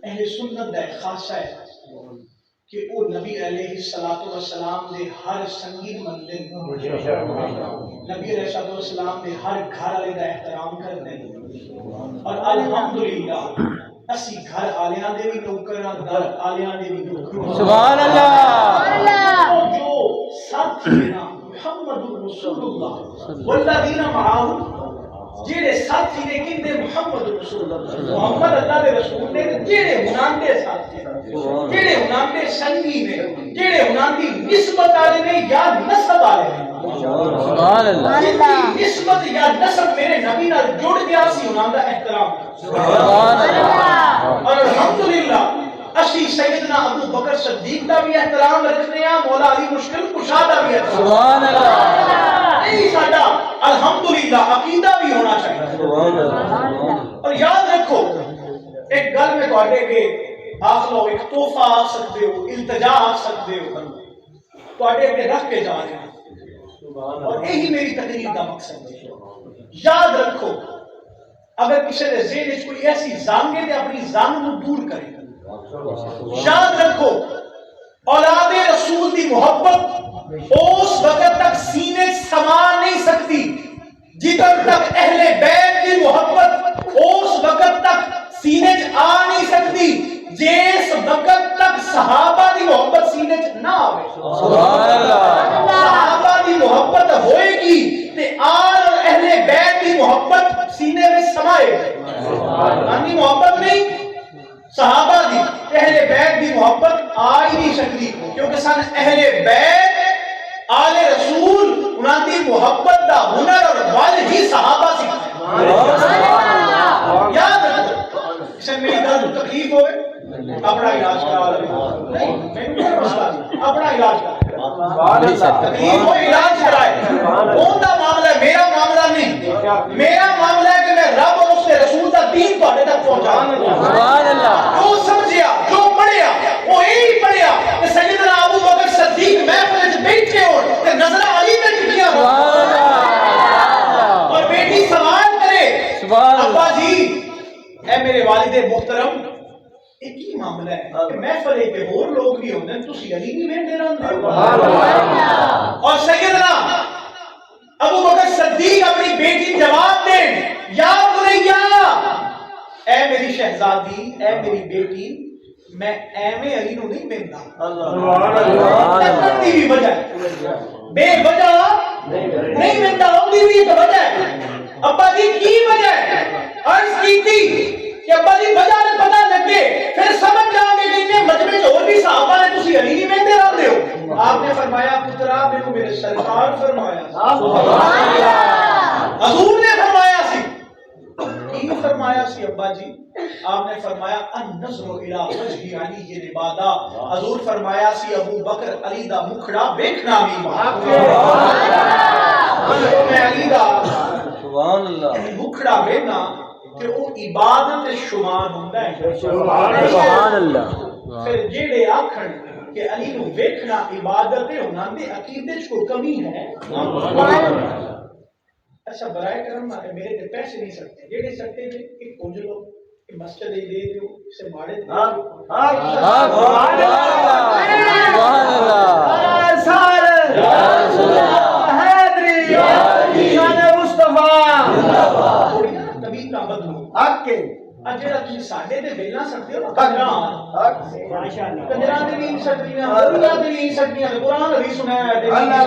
اہل سنت دا خاصہ ہے کہ وہ نبی علیہ السلام دے ہر سنگین بندے نبی علیہ السلام دے ہر گھر والے دا احترام کرتے ہیں اور الحمدللہ اسی گھر آلیاں دے بھی نوکر ہیں گھر آلیاں دے بھی نوکر سبحان اللہ جو ساتھی ہیں نا محمد رسول اللہ والذین معاہ جیڑے ساتھی نے کندے محمد رسول اللہ محمد اللہ دے رسول نے جیڑے ہناندے ساتھی جیڑے ہناندے سنگی نے جیڑے ہناندی نسبت آلے نے یا نسب آلے نے سبحان اللہ جتنی نسبت یا نسب میرے نبی نال جڑ گیا سی ہناندہ احترام سبحان اللہ اور الحمدللہ اسی سیدنا ابو بکر صدیق دا بھی احترام رکھنے ہیں مولا علی مشکل کشا دا بھی احترام سبحان اللہ یہی ساڈا الحمدللہ عقیدہ بھی ہونا چاہیے اور یاد رکھو ایک گل میں تواڈے کے آخ لو ایک تحفہ آ سکتے ہو التجا آ سکتے ہو تواڈے کے رکھ کے جا رہے ہیں اور یہی میری تقریر کا مقصد ہے یاد رکھو اگر کسی نے ذہن وچ کوئی ایسی زنگ ہے تے اپنی زنگ نو دور کرے یاد رکھو اولاد رسول دی محبت اس وقت تک سینے سما نہیں سکتی جتن تک اہل بیت کی محبت اس وقت تک سینے آ نہیں سکتی جس وقت تک صحابہ دی محبت سینے نہ آوے سبحان اللہ صحابہ دی محبت ہوئے گی تے آل اور اہل بیت کی محبت سینے میں سمائے گی محبت نہیں صحابہ دی اہل بیت دی محبت آ ہی نہیں سکتی کیونکہ سن اہل بیت آل رسول انہاں دی محبت دا ہنر اور بل ہی صحابہ سے یاد رکھو اسے میری گل کو تکلیف ہوئے اپنا علاج کرا لے نہیں اپنا علاج کرا تکلیف ہو علاج کرائے کون دا معاملہ ہے میرا معاملہ نہیں میرا معاملہ ہے کہ میں رب اور اس کے رسول کا دین تواڈے تک پہنچاؤں سبحان اللہ جو سمجھیا جو پڑھیا وہ یہی پڑھیا کہ سیدنا ابو بکر صدیق محفل وچ بیٹھے ہون تے نظر علی تے ٹکیاں اور بیٹی سوال کرے ابا جی اے میرے والد محترم ایک ہی معاملہ ہے کہ محفل ہے کہ اور لوگ بھی ہوندے ہیں تسی علی نہیں ویندے رہندے اور سیدنا ابو بکر صدیق اپنی بیٹی جواب دیں یا بنیا اے میری شہزادی اے میری بیٹی میں ایویں علی نو نہیں ویندا سبحان دی وجہ بے وجہ نہیں ویندا اودی بھی وجہ ہے ابا جی کی وجہ ہے عرض کیتی کہ ابا جی وجہ نے پتہ لگے پھر سمجھ جاؤ گے کہ انہیں مجمع میں اور بھی صحابہ نے تسی علی نہیں ویندے رہندے ہو آپ نے فرمایا پترا مینوں میرے سرکار فرمایا سبحان اللہ حضور نے فرمایا سی کی فرمایا سی ابا جی آپ نے فرمایا النظر الی وجه علی عبادہ حضور فرمایا سی ابو بکر علی دا مکھڑا ویکھنا بھی میں علی دا سبحان اللہ مکھڑا ویکھنا کہ وہ عبادت شمار ہوندا ہے سبحان اللہ پھر جڑے آکھن کہ علی نو ویکھنا عبادت ہے انہاں دے عقیدے وچ کوئی کمی ہے اچھا برائے کرم میرے تے پیسے نہیں سکتے جڑے سکتے تھے کہ پونج لو کہ مسجد دے دیو اسے ماڑے دے سبحان اللہ سال یا رسول اللہ حیدری شان مصطفی تھوڑی نا طبیعت نہ بدلو حق کے جڑا تسی ساڈے تے بیلا سکتے ہو کنجراں ماشاءاللہ کنجراں دے نہیں سکدیاں اولیاء دے نہیں سکدیاں قرآن حدیث سنایا ہے اللہ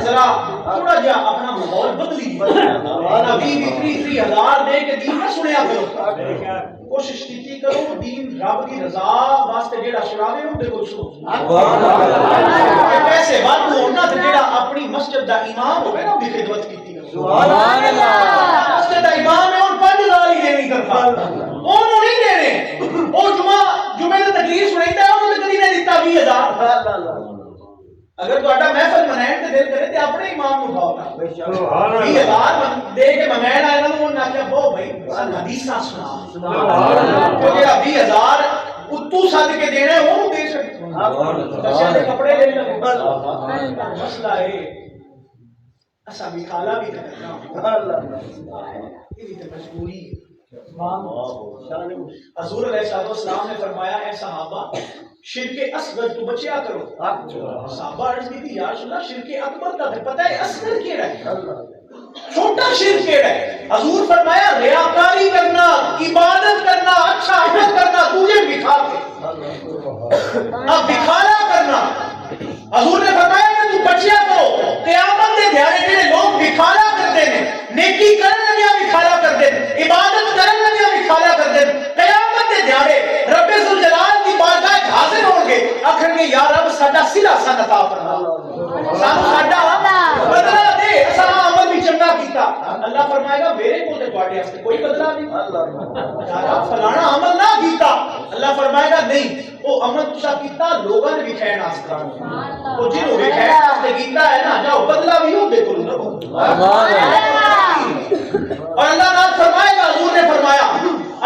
ذرا تھوڑا جا اپنا ماحول بدلی نبی 30,000 دے کے دین نہ سنیا کرو کوشش کیتی کرو دین رب کی رضا واسطے جیڑا سناوے اون دے کول سنو پیسے وادو ہونا تے جیڑا اپنی مسجد دا امام ہوے نا دی خدمت کیتی کرو سبحان اللہ مسجد دا امام ہے اور 5,000 ہی دینی تنخواہ اونوں نہیں دینے او جمعے تے تقریر سنائندا ہے اونوں تے کدی نہیں دتا 20,000 اگر تہاڈا محفل منائن تے دل کرے تے اپنے امام نوں کھاؤ نا سبحان اللہ 20,000 دے کے منائن آئے نا انہوں نے کہا بہو بھائی حدیثاں سنا سبحان اللہ تو جڑا 20,000 اتو سد کے دینا ہے وہ دے سکتے بچے دے کپڑے لے لے مسئلہ ہے اسا بکھالا بھی کرنا یہ مجبوری ہے. حضور علیہ السلام نے فرمایا اے صحابہ شرک اصغر تو بچیا کرو. صحابہ عرض کی تھی یا رسول اللہ شرک اکبر کا پتہ ہے اصغر کیڑا ہے چھوٹا شرک کیڑا ہے. حضور فرمایا ریاکاری کرنا عبادت کرنا اچھا عمل کرنا تجھے بکھا کے اب بکھالا کرنا. حضور نے فرمایا کہ تو بچیا کرو قیامت کے دیہڑے جڑے لوگ بکھالا کرتے ہیں نیکی کرن لگیا بکھالا کرتے ہیں عبادت کرن لگیا بکھالا کرتے ہیں قیامت کے دیہڑے رب ذوالجلال کی بارگاہ حاضر ہوں گے آخر گے یا رب ساڈا صلہ سن عطا فرما سانو ساڈا بدلہ دے اساں عمل بھی چنگا کیتا. اللہ فرمائے گا میرے کول تے تواڈے واسطے کوئی بدلہ نہیں. یا رب فلانا عمل نہ کیتا اللہ فرمائے گا نہیں وہ عمل تسا کیتا لوگاں نے وکھائن واسطے وہ جنوں وکھائن واسطے کیتا ہے نا جاؤ بدلہ بھی ہو دے کول لو. اور اللہ نال فرمائے گا حضور نے فرمایا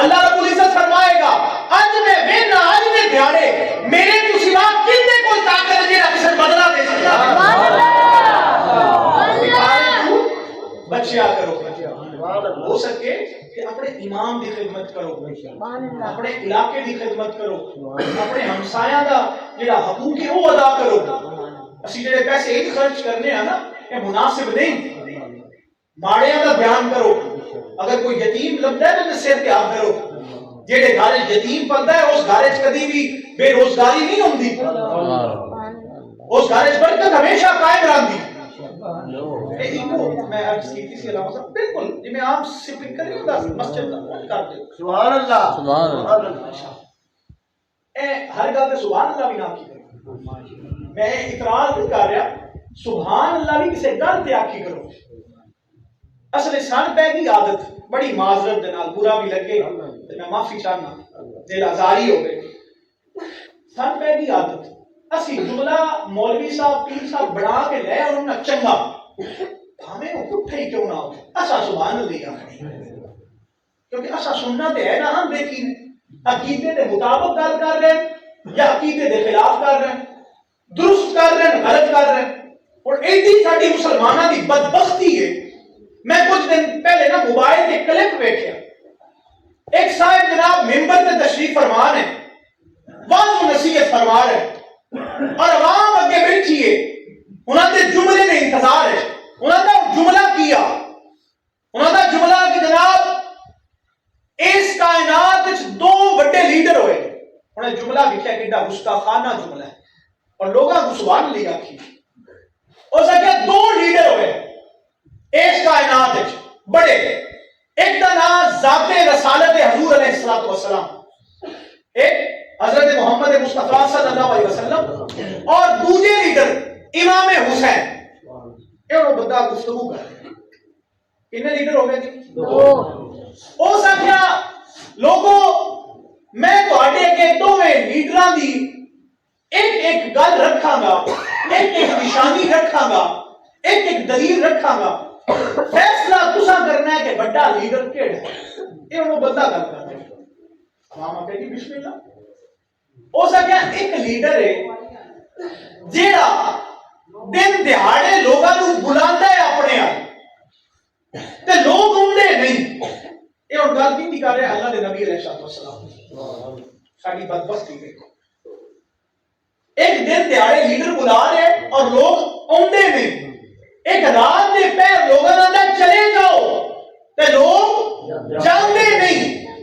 اللہ رب العزت فرمائے گا اج میں وینا اج دے دیہڑے میرے تو سوا کنے کوئی طاقت ہے جڑا کسے بدلہ دے سکتا ہے. بچیا کرو ہو سکے کہ اپنے امام دی خدمت کرو اپنے علاقے دی خدمت کرو اپنے ہمسایاں دا جڑا حقوق ہے وہ ادا کرو. اسی جڑے پیسے ایک خرچ کرنے ہیں نا یہ مناسب نہیں. ماڑیاں دا بیان کرو اگر کوئی یتیم لگتا ہے تو سر تے ہاتھ کرو. جڑے گھر یتیم پلدا ہے اس گھر وچ کبھی بھی بے روزگاری نہیں ہوندی اس گھر وچ برکت ہمیشہ قائم رہندی. میں عرض کی تھی علامہ صاحب بالکل جی میں عام سپیکر نہیں ہوتا مسجد کا کر دے سبحان اللہ سبحان اللہ اے ہر گل تے سبحان اللہ بھی نہ کی میں اعتراض نہیں کر رہا سبحان اللہ بھی کسی گل تے آکھی کرو. اصل سن پہ گئی عادت بڑی معذرت دے نال برا بھی لگے تے میں معافی چاہنا دل آزاری ہو گئے. سن پہ گئی عادت اسی جملہ مولوی صاحب پیر صاحب بنا کے لے انہاں چنگا ہمیں وہ پٹھے ہی کیوں نہ ہو اسا سبحان اللہ آکھنی کیونکہ اسا سننا تے ہے نا ہم دیکھی عقیدے دے مطابق گل کر رہے ہیں یا عقیدے دے خلاف کر رہے ہیں درست کر رہے ہیں غلط کر رہے ہیں. اور ایڈی ساڈی مسلماناں دی بدبختی ہے. میں کچھ دن پہلے نا موبائل تے کلپ ویکھیا ایک صاحب جناب ممبر تے تشریف فرما ہے واضح و نصیحت فرما رہے اور عوام اگے بیٹھی ہے انہاں دے جملے دے انتظار ہے. انہاں دا جملہ کیا انہاں دا جملہ کہ جناب اس کائنات وچ دو بڑے لیڈر ہوئے انہیں جملہ لکھیا کہ گستاخانہ جملہ ہے اور لوگاں کو سبحان اللہ آکھی اور سکیا دو لیڈر ہوئے اس کائنات وچ بڑے ایک دا نام ذات رسالت حضور علیہ الصلوۃ والسلام ایک حضرت محمد مصطفیٰ صلی اللہ علیہ وسلم اور دوسرے لیڈر امام حسین یہ بندہ گفتگو کر رہے ہیں کتنے لیڈر ہو گئے جی دو. او سکیا لوگوں میں تواڈے اگے دوویں لیڈراں دی ایک ایک گل رکھاں گا ایک ایک نشانی رکھاں گا ایک ایک دلیل رکھاں گا فیصلہ تساں کرنا ہے کہ بڑا لیڈر کیڑا ہے. یہ وہ بندہ گل کرتا ہے عوام اپنے جی بسم اللہ ہو سکیا ایک لیڈر ہے جیڑا دن دہاڑے لوگاں نوں بلاندا ہے اپنے آل تے لوگ اوندے نہیں. یہ ہن گل کی کر رہے اللہ دے نبی علیہ السلام ساڈی بدبختی دیکھو ایک دن دہاڑے لیڈر بلا رہے اور لوگ اوندے نہیں. ایک رات دے پہر لوگاں نال چلے جاؤ تے لوگ جاندے نہیں.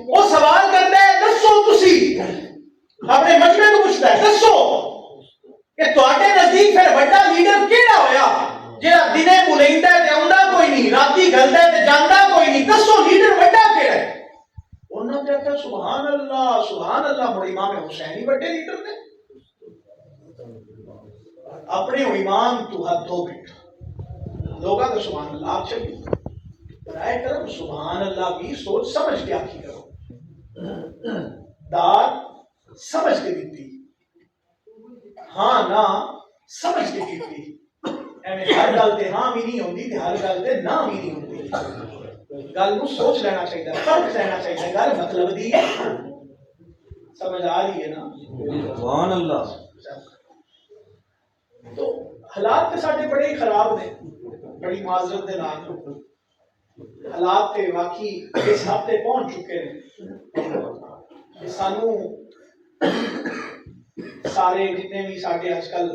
وہ سوال کرتا ہے دسو تسی اپنے مجمع کو پوچھتا ہے دسو کہ تواڈے نزدیک پھر بڑا لیڈر کیڑا ہویا جڑا دنے بلیندا ہے تے اوندا کوئی نہیں راتی گلدا ہے تے جاندا کوئی نہیں. دسو لیڈر بڑا کیڑا ہے. انہاں نے کہا سبحان اللہ مڑ امام حسین ہی بڑے لیڈر نے اپنے امام تو ہاتھ دھو بیٹھا لوگاں کا سبحان اللہ آپ چلیے برائے کرم سبحان اللہ بھی سوچ سمجھ کے آخی کرو دار سمجھ کے دیتی ہاں نہ سمجھ کے دیتی ایویں ہر گل تے ہاں بھی نہیں ہوندی تے ہر گل تے نہ بھی نہیں ہوندی. گل نو سوچ لینا چاہیے فرق لینا چاہیے گل مطلب دی ہے سمجھ آ رہی ہے نا سبحان اللہ. تو حالات تے ساڈے بڑے ہی خراب نے بڑی معذرت دے نال حالات تے واقعی اس حد تے پہنچ چکے ہیں کہ سانو سارے جتنے بھی ساڈے اج کل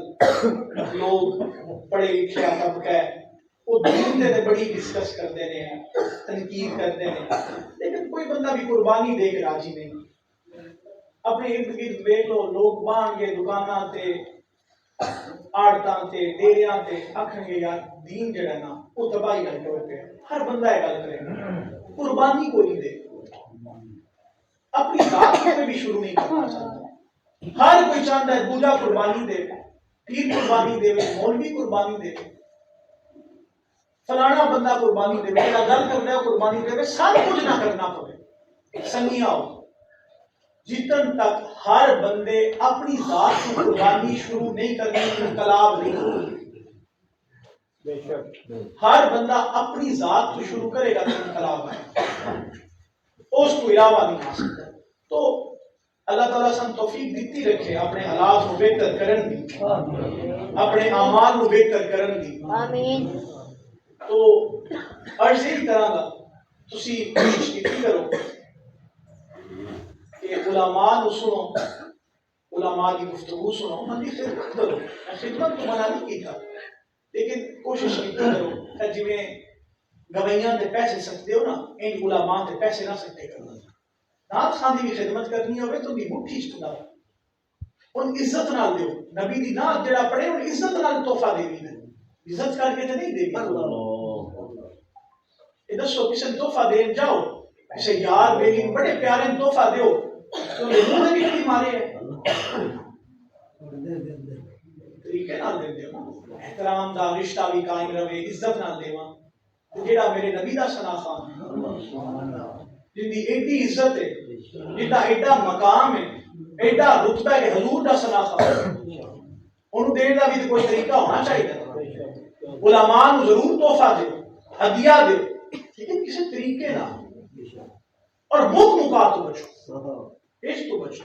لوگ پڑھے لکھے طبقہ ہے وہ دین تے بڑی ڈسکس کرتے ہیں تنقید کرتے ہیں لیکن کوئی بندہ بھی قربانی دے کے راضی نہیں اپنے ارد گرد دیکھ لو لوگ باہن گے دکاناں تے آڑتاں تے ڈیریاں تے آکھن گے یار دین جڑا نا وہ تباہی گل ٹوڑ پہ ہر بندہ یہ گل کرے قربانی کوئی نہیں دے اپنی ذات کوئی بھی شروع نہیں کرنا چاہتا ہر کوئی چاہتا ہے بوڑھا قربانی دے پیر قربانی دے مولوی قربانی دے فلانا بندہ قربانی دے میرا گل کرنا ہے قربانی دے سب کچھ نہ کرنا پڑے سنگیا ہو جتن تک ہر بندے اپنی ذات کی قربانی شروع نہیں کرنی انقلاب نہیں ہوگی ہر بندہ اپنی ذات کو شروع کرے گا تو انقلاب ہے اس کو علاوہ نہیں آ سکتا تو اللہ تعالیٰ سن توفیق دیتی رکھے اپنے حالات کو بہتر کرن دی اپنے اعمال کو بہتر کرن دی آمین تو عرض ہی طرح کا تسی کوشش کی کرو کہ علماء کو سنو علماء کی گفتگو سنو ان کی خدمت کرو خدمت تو منع نہیں کی تھا لیکن کوشش کی کرو کہ جی میں گوائیاں دے پیسے سکتے ہو نا ان علماء دے پیسے نہ سکتے کرنا نات خاندی کی خدمت کرنی ہوئے تو بھی مٹھی چکا ان عزت نال دیو نبی دی نات جڑا پڑھے ان عزت نال تحفہ دے دی عزت کر کے تو نہیں دے دی یہ دسو کسی تحفہ دین جاؤ کسی یار بیلی بڑے پیارے تحفہ دیو تو یہ منہ بھی نہیں مارے ہیں طریقے نال دے دیو احترام دا رشتہ بھی قائم رہے عزت نال دیواں جڑا میرے نبی دا ثنا خان جن دی ایڈی عزت ہے جدا ایڈا مقام ہے ایڈا رتبہ ہے حضور دا ثنا خان انہوں دین دا بھی کوئی طریقہ ہونا چاہیے علماء نو ضرور تحفہ دے ہدیہ دے لیکن کسی طریقے نہ اور مکات تو بچو اس تو بچو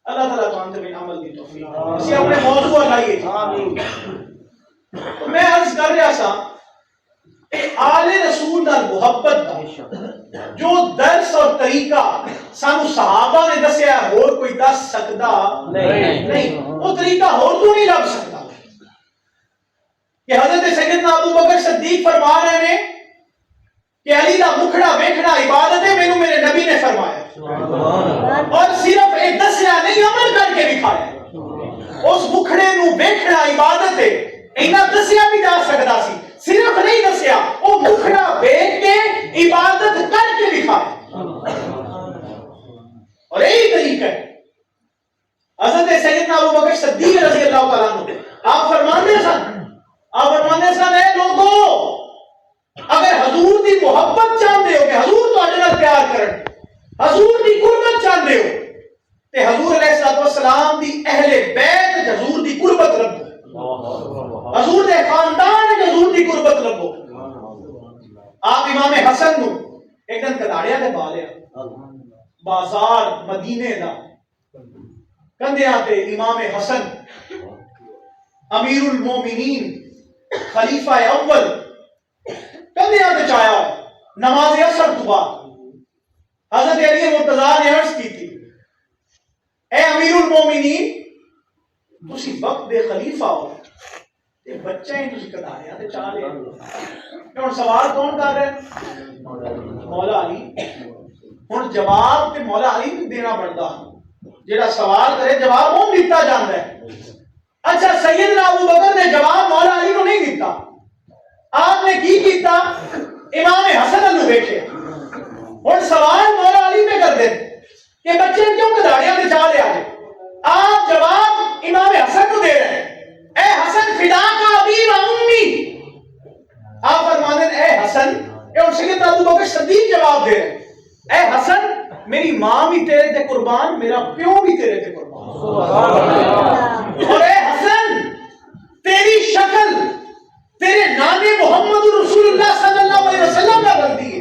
اللہ تعالیٰ تو انت میں عمل دی توفیق اسی اپنے موضوع لائیے تو میں عرض کر رہا سا آل رسول نال محبت دا جو درس اور طریقہ سانو صحابہ نے دسیا ہے اور کوئی دس سکتا نہیں وہ طریقہ اور تو نہیں لگ سکتا کہ حضرت سیدنا ابو بکر صدیق فرما رہے ہیں کہ علی دا مکھڑا ویکھنا عبادت ہے مینوں میرے نبی نے فرمایا اور صرف ایک دسیا نہیں عمل کر کے دکھایا اس مکھڑے نو ویکھنا عبادت ہے اینا دسیا بھی جا سکتا سی صرف نہیں دسیا وہ مکھڑا ویکھ کے عبادت کر کے دکھایا اور یہی طریقہ ہے حضرت سیدنا ابو بکر صدیق رضی اللہ تعالیٰ عنہ آپ فرمانے سن اے لوگوں اگر حضور دی محبت چاہتے ہو کہ حضور تو اجنال پیار کرن حضور دی قربت چاہتے ہو تے حضور علیہ السلام دی اہل بیت حضور دی قربت رکھو حضور دے خاندان حضور دی قربت رکھو آپ امام حسن نو ایک دن کداڑیا دے بالیا بازار مدینے دا کندیاں تے امام حسن امیر المومنین خلیفہ اول کندیاں تے چایا نماز عصر تو بعد حضرت علی مرتضیٰ نے عرض کی تھی اے امیر المومنین تسی وقت دے خلیفہ ہو تے بچے ہیں تسی کداڑیا تے چا لے ہن سوال کون کر رہے ہیں مولا علی ہن جواب تے مولا علی نوں دینا پڑدا جیڑا سوال کرے جواب وہ دیتا جاندا ہے اچھا سیدنا ابو بکر نے جواب مولا علی کو نہیں دیتا آپ نے کی کیتا امام حسن نو ویکھے اور سوال مولا علی پہ کر دے کہ بچے کیوں کداڑیاں تے چا لے آجے آپ جواب امام حسن کو دے رہے ہیں اے حسن فدا کا ابی و امی آپ فرمانے اے حسن اور سیدنا ابو بکر صدیق جواب دے رہے ہیں اے حسن میری ماں بھی تیرے تے قربان میرا پیو بھی تیرے تے قربان اور اے حسن تیری شکل تیرے نانے محمد رسول اللہ صلی اللہ علیہ وسلم نہ رلدی ہے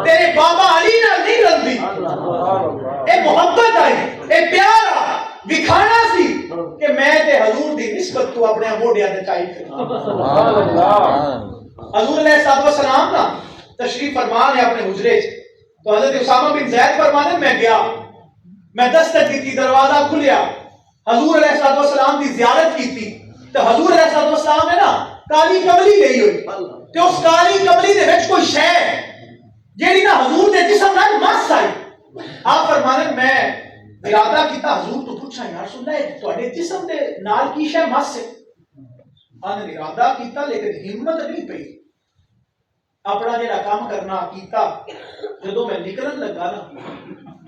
تیرے بابا علی نہ نہیں رلدی اے محبت آئی اے پیارا دکھانا سی کہ میں تے حضور دی نسبت تو اپنے موڈیا تے چاہیے حضور علیہ السلام نا تشریف فرمان ہے اپنے حجرے سے، تو حضرت اسامہ بن زید فرمانے میں گیا، میں دستک دی تھی، دروازہ کھلیا، حضور علیہ السلام کی زیارت کی تھی، تو حضور علیہ السلام نے نا کالی کملی لئی ہوئی، تو اس کالی کملی دے وچ کوئی شے جیڑی نا حضور دے جسم نال مس آئی، آپ فرمانے میں ارادہ کیتا حضور تو پوچھا یا رسول اللہ تواڈے جسم دے نال کی شے مس ہے، انہاں نے ارادہ کیتا لیکن ہمت نہیں پئی، اپنا جڑا کام کرنا کیتا، جدوں میں نکلن لگا نا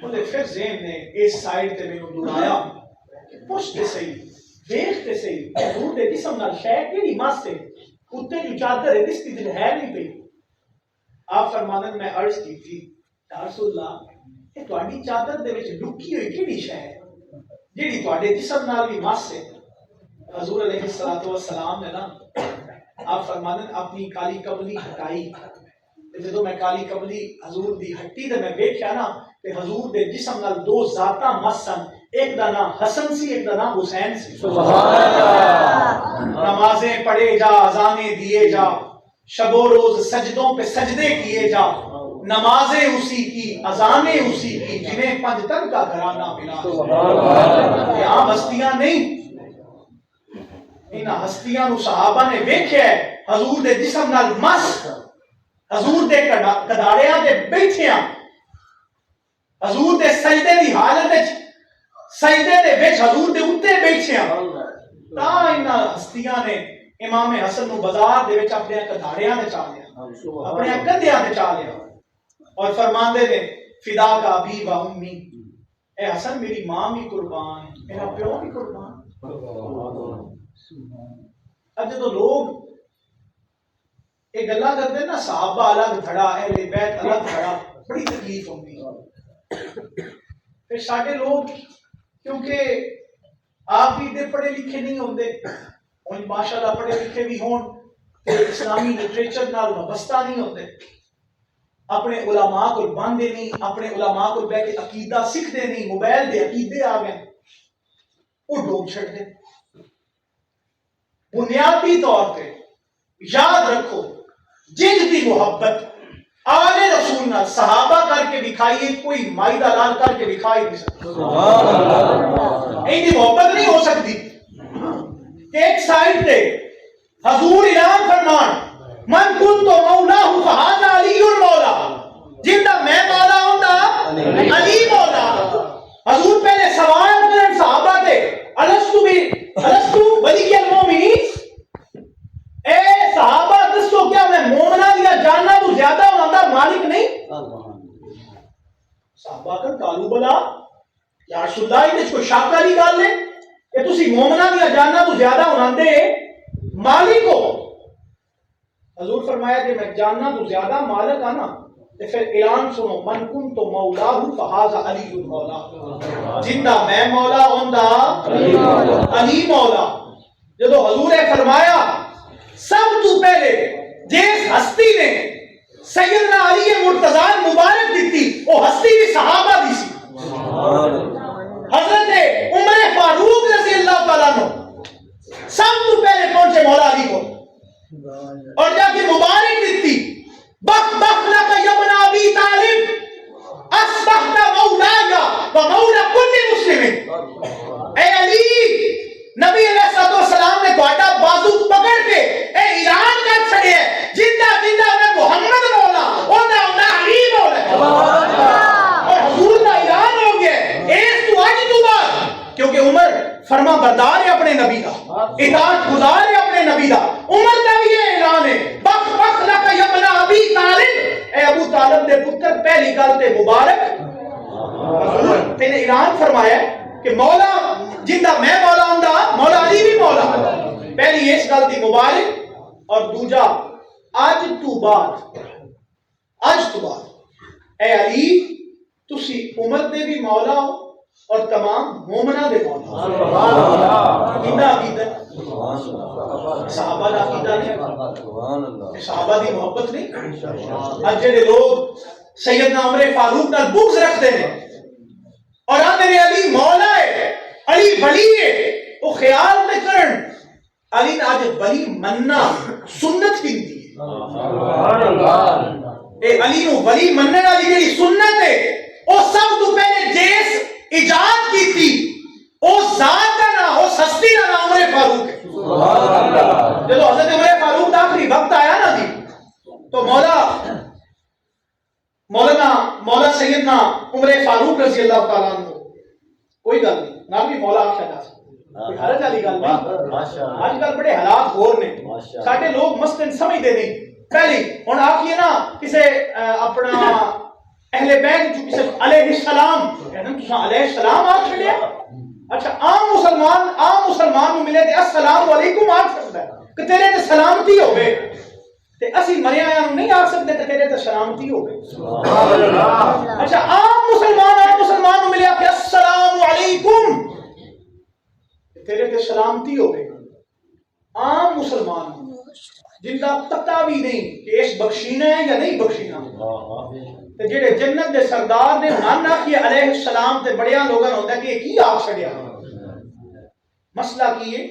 انہیں پھر ذہن نے اس سائڈ تے مینوں دوڑایا کہ پوچھتے صحیح دیکھتے صحیح حضور دے جسم نال شے کیڑی مس ہے، اتے جو چادر ہے جس کی دل ہے نہیں پئی، آپ فرمانے میں عرض کی تھی یا رسول اللہ کہ تواڈی چادر دے وچ لکی ہوئی کیڑی شے ہے جیڑی تواڈے جسم نال بھی مس ہے، حضور علیہ السلام نے نا آپ فرمانے اپنی کالی کملی ہٹائی، جدوں میں کالی کملی حضور دی ہٹی تے میں ویکھیا نا کہ حضور دے جسم نال دو ذاتاں مسن، ایک دا نام حسن سی ایک دا نام حسین سی، سبحان اللہ، نمازیں پڑھے جا، اذانیں دیے جا، شب و روز سجدوں پہ سجدے کیے جا، نمازیں اسی کی، اذانیں اسی کی، جنہیں پنجتن کا گھرانہ ملا، یہ عام ہستیاں نہیں، انہاں ہستیاں نو صحابہ نے ویکھیا ہے حضور دے جسم نال مس، حضور دے کداڑیاں دے بیٹھیاں، حضور دے سجدے دی حالت وچ سجدے دے وچ حضور دے اوتے بیٹھیاں، تاں انہاں ہستیاں نے امام حسن نو بازار دے وچ اپنے کداڑیاں تے چا لیا، اپنے کندھیاں تے چا لیا، اور فرماندے نے فدا کا ابی و امی، اے حسن میری ماں بھی قربان ہے، میرا پیو بھی قربان۔ اب جدو لوگ یہ گلا کرتے ہیں نا صحابہ الگ دھڑا اہل بیت الگ دھڑا، بڑی تکلیف ہوتی ہے، پھر ساڈے لوگ کیونکہ آپ بھی اتنے پڑھے لکھے نہیں ہوندے، ان ماشاءاللہ پڑھے لکھے بھی ہون تے اسلامی لٹریچر نال وابستہ نہیں ہوتے، اپنے علماء کو باندھے نہیں، اپنے علماء کو بیٹھ کے عقیدہ سیکھتے نہیں، موبائل دے عقیدے آ گئے وہ ڈوب چھڑ دے۔ بنیادی طور پہ یاد رکھو جن کی محبت آل رسول نال صحابہ کر کے دکھائیے، کوئی مائدہ لال کر کے دکھائی نہیں سکتا، ان کی محبت نہیں ہو سکتی کہ ایک سائڈ پہ حضور اعلان فرمان من کنت مولاہ فہذا علی مولا، جندا میں مولا ہوں علی مولا، حضور پہلے سوال کرن صحابہ دے الستو ولی المومنین، اے صحابہ دسو کیا میں مومنہ دیا جاننا تو زیادہ ہونا مالک نہیں؟ صحابہ کر کالو بلا یا رسول اللہ نے اس کو شک والی گل ہے کہ تسی مومنہ دیا جاننا تو زیادہ ہونا دے مالک ہو؟ حضور فرمایا کہ میں جاننا تو زیادہ مالک آنا، تو پھر اعلان سنو من کنت مولاہ فہذا علی مولا، جندا میں مولا ہوندا علی مولا۔ جدو حضور نے فرمایا سب تو پہلے جس ہستی نے سیدنا علی مرتضیٰ مبارک دیتی وہ ہستی بھی صحابہ دی سی، حضرت عمر فاروق رضی اللہ تعالیٰ عنہ سب تو پہلے پہنچے مولا علی کو اور جا کے مبارک دیتی، بخ بخ لک یا ابن ابی طالب اصبحت مولایا و مولا کل مسلم۔ اے علی، نبی علیہ السلام نے تہاڈا بازو پکڑ کے اے اعلان کر چھڑیا جندا جندا میں محمد مولا اوندا علی مولا، اور حضور کا اعلان ہو گیا اس تو اج تو بعد، کیونکہ عمر فرما بردار ہے اپنے نبی کا، اطاعت گزار ہے اپنے نبی کا، عمر کا بھی یہ اعلان ہے بخ بخ لک یا ابن ابی طالب، اے ابو طالب دے پتر پہلی گل تے مبارک، حضور نے اعلان فرمایا کہ مولا جندا میں مولا ہوں مولا علی بھی مولا، پہلی اس گل دی مبارک، اور دوجا اج تو بعد اے علی تسی عمر دے بھی مولا ہو اور تمام مومنہ دے مولا ہو۔ کینا عقیدہ صحابہ دا عقیدہ نہیں، صحابہ دی محبت نہیں۔ اج جڑے لوگ سیدنا عمر فاروق نال بغض رکھتے ہیں اور آندے علی مولا ہے علی ولی ہے، وہ خیال میں کرن علی نے آج ولی مننا سنت کی دی ہے، سبحان اللہ اے علی نو ولی مننے والی جڑی سنت ہے او سب تو پہلے جیس ایجاد کیتی او ذات دا نا او ہستی دا نام عمر فاروق ہے سبحان اللہ جب حضرت عمر فاروق دا آخری وقت آیا نا جی تو مولا سیدنا عمر فاروق رضی اللہ تعالیٰ عنہ کوئی گل نہیں نہ بھی مولا آخیا جا سکتا کوئی حرج والی گل نہیں آج کل بڑے حالات ہور نے ساڈے لوگ مثلاً سمجھتے نہیں پہلی ہن آکھیے نا کسے اپنا اہل بیت جو کسے علیہ السلام کہنا تساں علیہ السلام آکھ چھڑیا اچھا عام مسلمان نو ملے تے السلام علیکم آکھ سکدا ہے کہ تیرے تے سلامتی ہوے تے اسی مریا نو نہیں آکھ سکدے کہ تیرے تے سلامتی ہوے سبحان اللہ اچھا عام مسلمان نو ملیا کہ السلام علیکم تیرے تے سلامتی ہوے عام مسلمان جن کا پتہ بھی نہیں کہ اس بخشینا ہے یا نہیں بخشینا تے جڑے جنت دے سردار نے نانا کی علیہ السلام تے بڑیاں لوگاں ہوندا کہ یہ کی آکھ چھڑیا مسئلہ کی ہے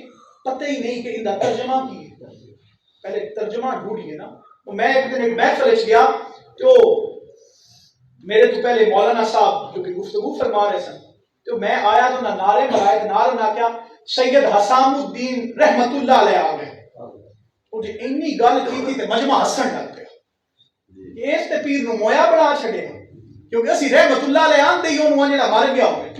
پتہ ہی نہیں کہ ان دا ترجمہ کی ہے پہلے ترجمہ ڈھونڈیے نا تو میں ایک دن ایک محفل وچ گیا تو میرے تو پہلے مولانا صاحب جو کہ گفتگو فرما رہے سن تو میں آیا تو نہ نعرے مرائے نعرے نہ کیا سید حسام الدین رحمت اللہ علیہ آ گئے وہ جی انی گل کی تے مجمع ہسن لگ گیا اس تے پیر نو مویا بنا چھڑیا کیونکہ اسی رحمت اللہ علیہ آندے ہی انہوں جڑا مر گیا ہوئے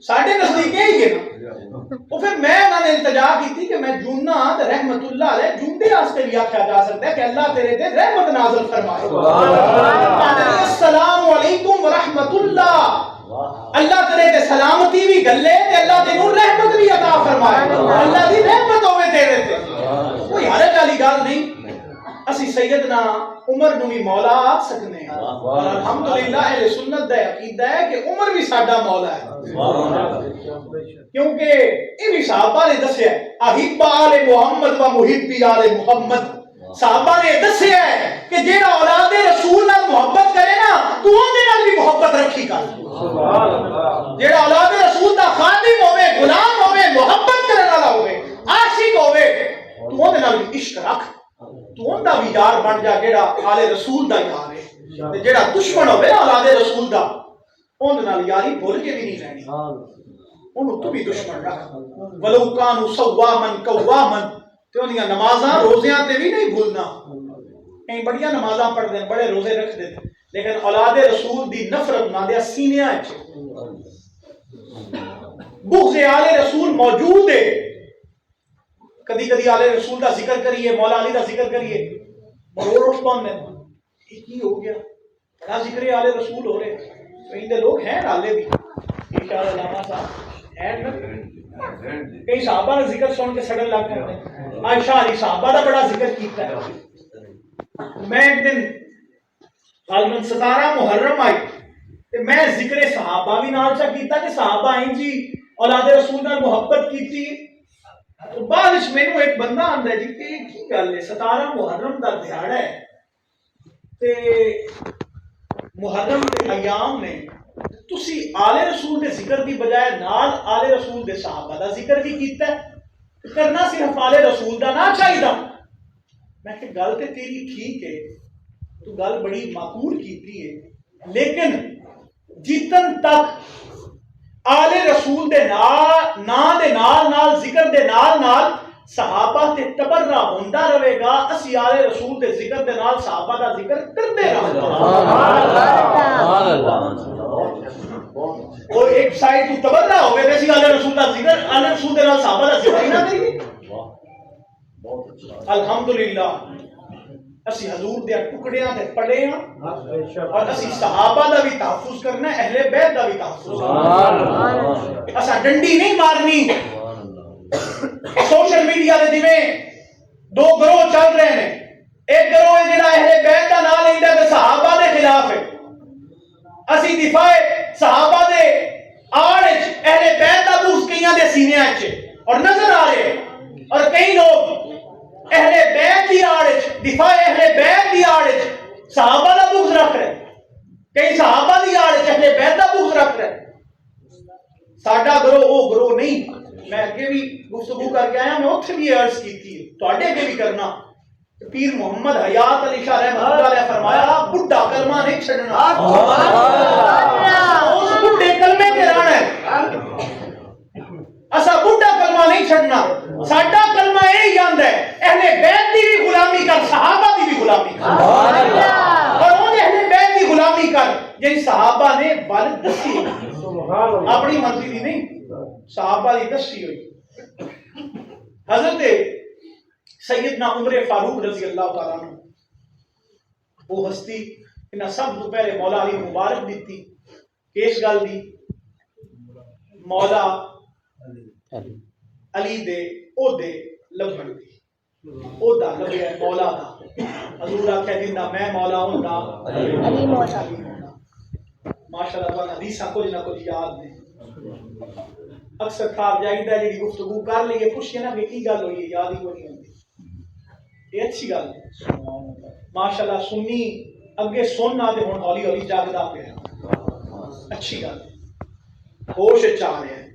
ساڈے نزدیک ہی ہے نا تو پھر میں انہوں نے التجا کی تھی کہ میں جوننا تے رحمت اللہ علیہ جوندے واسطے بھی آکھیا جا سکتا ہے کہ اللہ تیرے تے رحمت نازل فرمائے السلام علیکم ورحمت اللہ اللہ تیرے تے سلامتی بھی گلے تے اللہ تینوں رحمت بھی عطا فرمائے اللہ دی رحمت ہوے تیرے تے کوئی حرج والی گل نہیں اسی سیدنا عمر نو بھی مولا آکھ سکنے ہیں اور الحمدللہ اہل سنت دا عقیدہ ہے کہ عمر بھی ساڈا مولا ہے کیونکہ یہ بھی صحابہ نے دسیا ہے احب آل محمد و محبی آل محمد صحابہ نے دسیا ہے کہ جیڑا اولاد رسول نال محبت کرے نا تو اون دے نال بھی محبت رکھی کر جیڑا اولاد رسول دا خادم ہوے غلام ہوے محبت کرنے والا ہوے عاشق ہوے تو اون دے نال بھی عشق رکھ تو اون دا بھی یار بن جا جیڑا آل رسول دا یار ہے تے جیڑا دشمن ہوے نا اولاد رسول دا اون دے نال یاری بھول کے بھی نہیں رہنی اونوں تو بھی دشمن رکھ ولو کانوا صوامن قوامن تے اونیاں نمازاں روزیاں تے بھی نہیں بھولنا کئی بڑیاں نمازاں پڑھ دے بڑے روزے رکھ دے لیکن اولاد رسول دی نفرت نہ دے سینیاں وچ بغض آل رسول موجود ہے کدی کدی آل رسول دا ذکر کریے مولا علی دا ذکر کریے مروڑ اٹھ پاندے یہ کی ہو گیا بڑا ذکر آل رسول ہو رہے کہیں دے لوگ ہیں حالے بھی انشاءاللہ علامہ صاحب ہیں کئی صحابہ کا ذکر سن کے سڑن لگ جاتے ہیں عائشہ علی صحابہ کا بڑا ذکر کیتا ہے میں ایک دن غالباً 17 محرم آئی تے میں ذکر صحابہ بھی نال چا کیتا کہ صحابہ ہیں جی اولاد رسول نال محبت کیتی تو بعد وچ مینوں ایک بندہ آندا ہے جی کہ کی گل ہے 17 محرم دا دیہاڑا ہے تے محرم کے ایام نے تسی آل رسول دے ذکر دی بجائے نال آل رسول دے صحابہ دا ذکر بھی کیتا ہے کرنا صرف آل رسول دا نہ چاہیدا میں کہ گل تے تیری ٹھیک ہے تو گل بڑی معقول کیتی ہے لیکن جتن تک آل رسول دے نال دے نال ذکر دے نال صحابہ تے تبرہ ہوندا رہے گا اسی آل رسول دے ذکر دے نال صحابہ دا ذکر کرتے رہو سبحان اللہ اور ایک سائڈ تو تبرہ ہوے تے اسی آل رسول دا ذکر آل رسول دے نال صحابہ دا ذکر ہی نہ کریے الحمدللہ اسی حضور دے ٹکڑیاں تے پڑھے ہاں اور اسی صحابہ دا بھی تحفظ کرنا ہے اہل بیت دا بھی تحفظ کرنا اسا ڈنڈی نہیں مارنی سوشل میڈیا دے دیویں دو گروہ چل رہے ہیں ایک گروہ ہے جڑا اہل بیت دا نام لیندا تے صحابہ دے خلاف ہے اسی دفاع صحابہ دے آڑ وچ اہل بیت دا بغض کئیاں دے سینے وچ اور نظر آ رہے اور کئی لوگ اہل بیت دی آڑ وچ دفاع اہل بیت دی آڑ وچ صحابہ دا بغض رکھ رہے کئی صحابہ دی آڑ وچ اہل بیت دا بغض رکھ رہے ساڈا گروہ وہ گروہ نہیں میں اگے بھی گفتگو کر کے آیا میں اتنے بھی عرض کی تھی تواڈے اگے بھی کرنا پیر محمد حیات علی شاہ رحمۃ اللہ علیہ فرمایا بڈھا کلمہ نہیں چھڑنا، اس بڈھے کلمے تے رہنا ہے، اسا بڈھا کلمہ نہیں چھڑنا، ساڈا کلمہ یہی آندا ہے اہل بیت دی بھی غلامی کر، صحابہ دی بھی غلامی کر، اور ان اہل بیت دی غلامی کر جن صحابہ نے بل دسی، اپنی مرضی دی نہیں، صحابہ دی دسی ہوئی۔ حضرت سیدنا عمر فاروق رضی اللہ تعالیٰ عنہ وہ ہستی انہاں سب تو پہلے مولا علی مبارک دیتی کیس گل دی، مولا علی دے او دے لبھن دی، او دا لبھیا مولا دا، حضور آکھیا جنہ میں مولا ہوندا علی مولا ہوندا۔ ماشاءاللہ تعالیٰ حدیثاں کچھ نہ کچھ یاد نے، اکثر خواب جائیدہ جی گفتگو کر لیے پوچھے نا کہ کی گل ہوئی ہے، یاد ہی کوئی نہیں ہوتی، یہ اچھی گل ہے ماشاءاللہ۔ سنی اگے سننا تے ہن ہولی ہولی جاگدا پیا، اچھی گل ہوش چاہ رہے ہیں،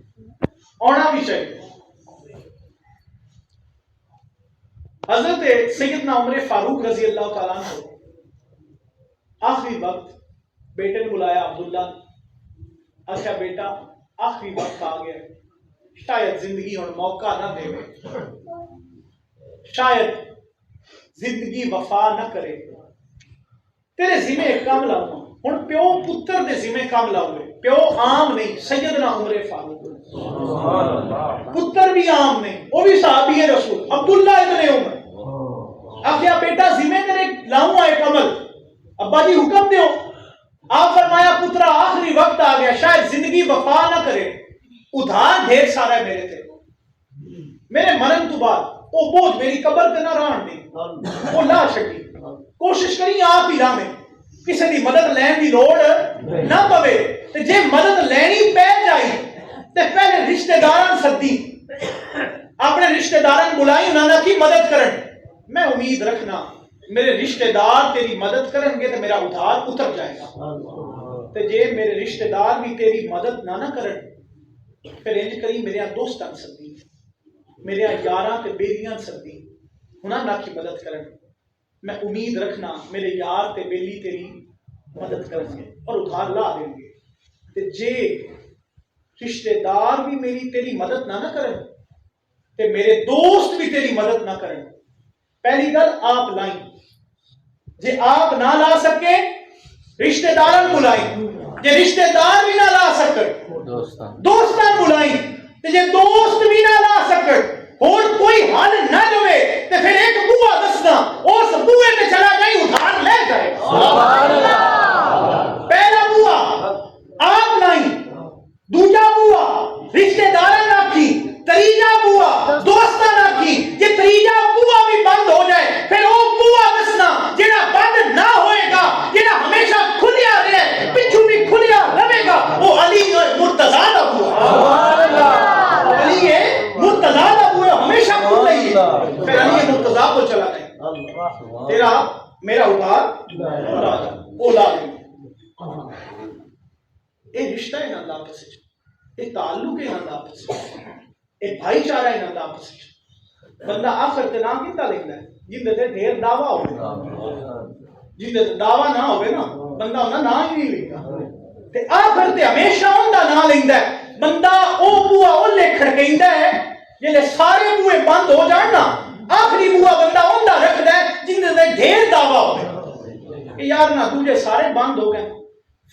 آنا بھی چاہیے۔ حضرت سیدنا عمر فاروق رضی اللہ تعالیٰ عنہ آخری وقت بیٹے نے بلایا عبداللہ، اچھا بیٹا آخری وقت آ گیا، شاید زندگی ہن موقع نہ دے، شاید زندگی وفا نہ کرے، تیرے ذمہ ایک کام لاؤں ہن، پیو پتر دے ذمہ کام لاؤ گے، پیو عام نہیں، سیدنا عمر فاروق پتر بھی عام نہیں، وہ بھی صحابی ہے رسول عبداللہ ابن عمر، آخیا بیٹا ذمہ تیرے لاؤں ایک عمل، ابا جی حکم دیو، آپ فرمایا پترا آخری وقت آ گیا، شاید زندگی وفا نہ کرے، ادھار ڈھیر سارا ہے میرے تھے، میرے مرن تو بعد وہ بوجھ میری قبر تے نہ رہن دی، وہ لا چھڈی، کوشش کری آپ ہی لاویں، کسی دی مدد لین دی لوڑ نہ پوے، تے جے مدد لینی پے جائی تے پہلے رشتہ داران سدی، اپنے رشتہ داران بلائی انہاں کی مدد کرن، میں امید رکھنا میرے رشتہ دار تیری مدد کریں گے تو میرا ادھار اتر جائے گا، تے جے میرے رشتہ دار بھی تیری مدد نہ کرن پھر انج کری میرے دوستاں سدی، میرے یاراں تے بیلیاں سدی، انہاں نہ کی مدد کرن، میں امید رکھنا میرے یار تے بیلی تیری مدد کریں گے اور ادھار لا دیں گے، تے جے رشتہ دار بھی میری تیری مدد نہ کریں تے میرے دوست بھی تیری مدد نہ کریں، پہلی گل آپ لائیں، جے آپ نہ لا سکے رشتہ داران بلائیں، جے رشتہ دار بھی نہ لا سکے دوستان بلائیں، تے جے دوست بھی نہ لا سکے اور کوئی حل نہ لوے تے پھر ایک بوا دسنا، اس بوئے تے چلا جائیں ادھار لے جائے، پہلا بوا آپ لائیں، دوجا بوا رشتہ داران رکھی، تریجا بوا دوستان رکھی، جے تریجا بوا بھی بند ہو جائے پھر وہ بوا دسنا جڑا بند نہ ہوئے گا، جڑا ہمیشہ کھلیا رہے پچھو بھی کھلیا رہے گا، وہ علی مرتضیٰ دا بوا، علی مرتضیٰ دا بوا ہمیشہ کھل رہی ہے، پھر علی مرتضیٰ کو چلا گئے، تیرا میرا ادھار وہ لا دیں، یہ رشتہ ہے نا اللہ پسے، یہ تعلق ہے نا اللہ پسے، یہ بھائی چارہ ہے نا اللہ پسے، بندہ آخر تے نام کتا لکھنا ہے جن دے ڈھیر دعویٰ ہوئے، جن دے دعویٰ نہ ہوئے نا بندہ انہاں نام ہی نہیں لکھتا، تے آخر تے ہمیشہ اندہ نام لکھتا ہے، بندہ او بوا او لے کھڑکیندہ ہے جلے سارے بوئے بند ہو جان نا، آخری بوا بندہ اندہ رکھتا ہے جن دے ڈھیر دعویٰ ہوئے، کہ یار نا تجھے سارے بند ہو گئے،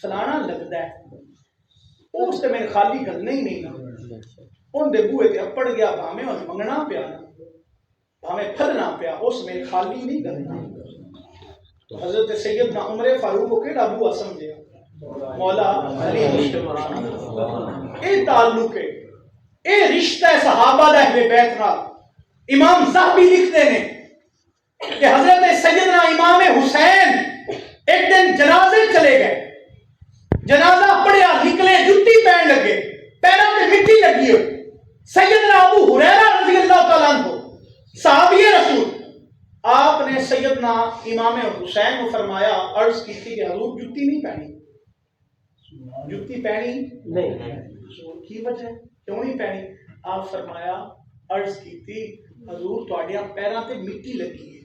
فلانا لگتا ہے اس تے میں خالی کرنے ہی نہیں نا، ان دے بوئے تے اپڑ گیا بھامے ان منگنا پیا نا، بھامے پھلنا پیا، اس میں خالی نہیں کرنا، تو حضرت سیدنا عمر فاروق کو کیڑا بوا سمجھے، مولا علی مشتبہ، اے تعلق ہے، اے رشتہ صحابہ دا اہل بیت نال، امام زہبی لکھتے ہیں کہ حضرت سیدنا امام حسین ایک دن جنازے چلے گئے، جنازہ پڑھیا نکلے جتی پہن لگے، پیروں میں مٹی لگی ہوئی، سیدنا ابو ہریرہ رضی اللہ تعالیٰ عنہ صحابی رسول، آپ نے سیدنا امام حسین کو فرمایا، عرض کی تھی کہ حضور جتی نہیں پہنی، جتی پہنی نہیں، کی وجہ کیوں نہیں پہنی؟ آپ فرمایا عرض کی تھی حضور تواڈیاں پیراں تے مٹی لگی ہے،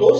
2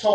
100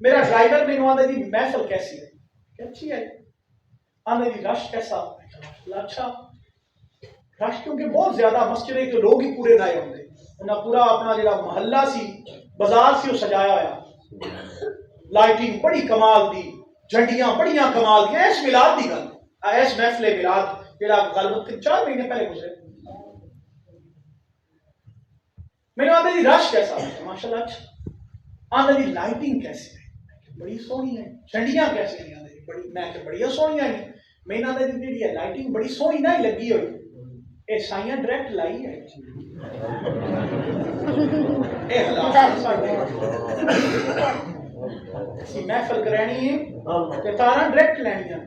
میرا ڈرائیور مینو آدھا جی محفل کیسی ہے کہ اچھی ہے. آدھا جی رش کیسا؟ اچھا. رش کیونکہ بہت زیادہ مسجد کے لوگ ہی پورے نائے ہوتے انہیں پورا اپنا جڑا محلہ سی بازار سی وہ سجایا ہوا, لائٹنگ بڑی کمال دی, جھنڈیاں بڑیاں کمال دی. ایس میلاد دی گل, ایس محفل میلاد جڑا غالباً 4 مہینے پہلے گزرے. میں نے آدھا جی رش کیسا؟ ماشاءاللہ اچھا. آدھا جی لائٹنگ کیسی ہے؟ بڑی سونی ہے. جھنڈیاں کیسی ہیں؟ آدھا جی بڑی, میں کہ بڑی سونی ہیں. میں نے آدھا جی جی لائٹنگ بڑی سونی نہ ہی لگی ہوئی, اے سائیاں ڈائریکٹ لائی ہے. اے حالات ساڈے اسی محفل کرانی ہے تے تاراں ڈائریکٹ لینیاں.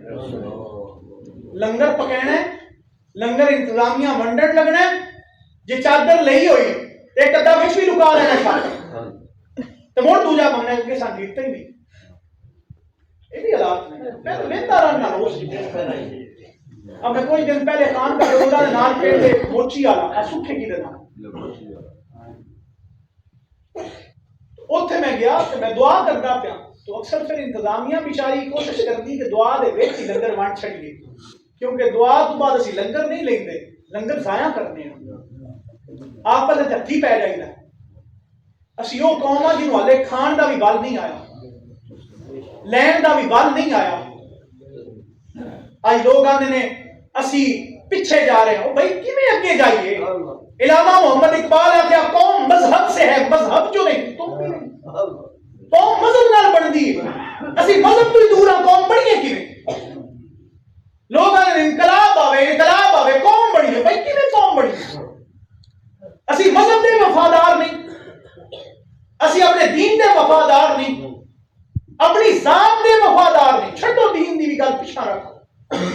لنگر پکانا ہے, لنگر انتظامیہ ونڈن لگنا ہے. جی چادر لئی ہوئی ایک ادھا وچ بھی لکا لینا شاید تے مڑ دوجا منگنا کہ سان دیتا ہی نہیں. یہ بھی حالات نہیں. میں تو لیتا رہا نہ روز. اب میں کوئی دن پہلے خان کا ڈولا نال پہ دے موچی والا سوکھے کی دینا اوتھے میں گیا کہ میں دعا کرتا پیا تو اکثر پھر انتظامیہ بیچاری کوشش کرتی کہ دعا دے وچ ہی لنگر وانڈ چھڑیے, کیونکہ دعا تو بعد اسی لنگر نہیں لیندے, لنگر ضائع کرنے ہیں. آپ پہلے ہتھی پی جائیے. اسی وہ قوم آ جنہوں ہلے کھان دا بھی بل نہیں آیا, لین دا بھی بل نہیں آیا. آج لوگ آنے نے اسی پیچھے جا رہے ہیں. بھائی کیویں اگے جائیے؟ علامہ محمد اقبال ہے کہ قوم مذہب سے ہے, مذہب جو نہیں تم بھی نہیں. قوم مذہب نال بندی اسی مذہب تو دور ہاں, قوم بڑی ہے کیویں؟ لوگ آنے انقلاب آوے, انقلاب آوے, قوم بڑی ہے. بھائی کیویں قوم بڑی ہے؟ اسی مذہب دے وفادار نہیں, اسی اپنے دین دے وفادار نہیں, اپنی ذات دے وفادار نہیں. چھڈو دین دی بھی گل پیچھے رکھو,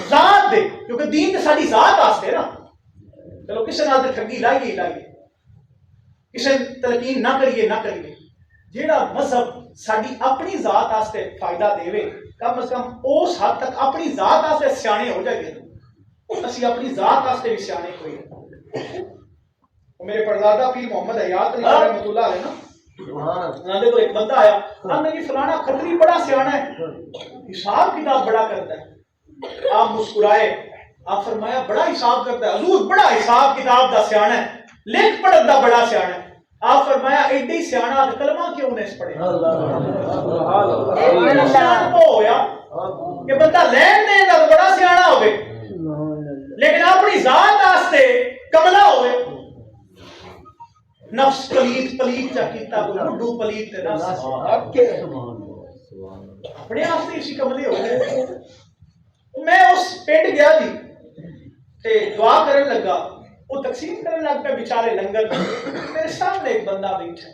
ذات دے, کیونکہ دین تے ساری ذات واسطے نا. چلو کسے نال تے ٹھگی لائیے لائیے, کسے تلقین نہ کریے نہ کریے. جیڑا مذہب ساری اپنی ذات واسطے فائدہ دے, کم از کم اس حد تک اپنی ذات واسطے سیانے ہو جائیے. اسی اپنی ذات واسطے بھی سیانے ہوئے. میرے پردادا پیر محمد حیات علی رحمۃ اللہ علیہ نا, انہوں کو ایک بندہ آیا, انہوں نے فلانا کھتری بڑا سیانا ہے, حساب کتاب بڑا کرتا ہے. آپ مسکرائے, آپ فرمایا بڑا حساب کرتا ہے حضور, بڑا حساب کتاب دا سیانا ہے, لکھ پڑھت دا بڑا سیانا ہے. آپ فرمایا ایڈی سیانا کلمہ کیوں نے اس پڑھے؟ ہویا کہ بندہ لین دین دا بڑا سیانا ہوئے لیکن اپنی ذات واسطے کملا ہوئے. نفس پلیت پلیت چا کیتا کوئی لڈو پلیت تے نفس اپنے واسطے اسی کملے ہو گئے. میں اس پنڈ گیا جی تے دعا کرن لگا, وہ تقسیم کرنے لگ پہ بیچارے لنگر. میرے سامنے ایک بندہ بیٹھا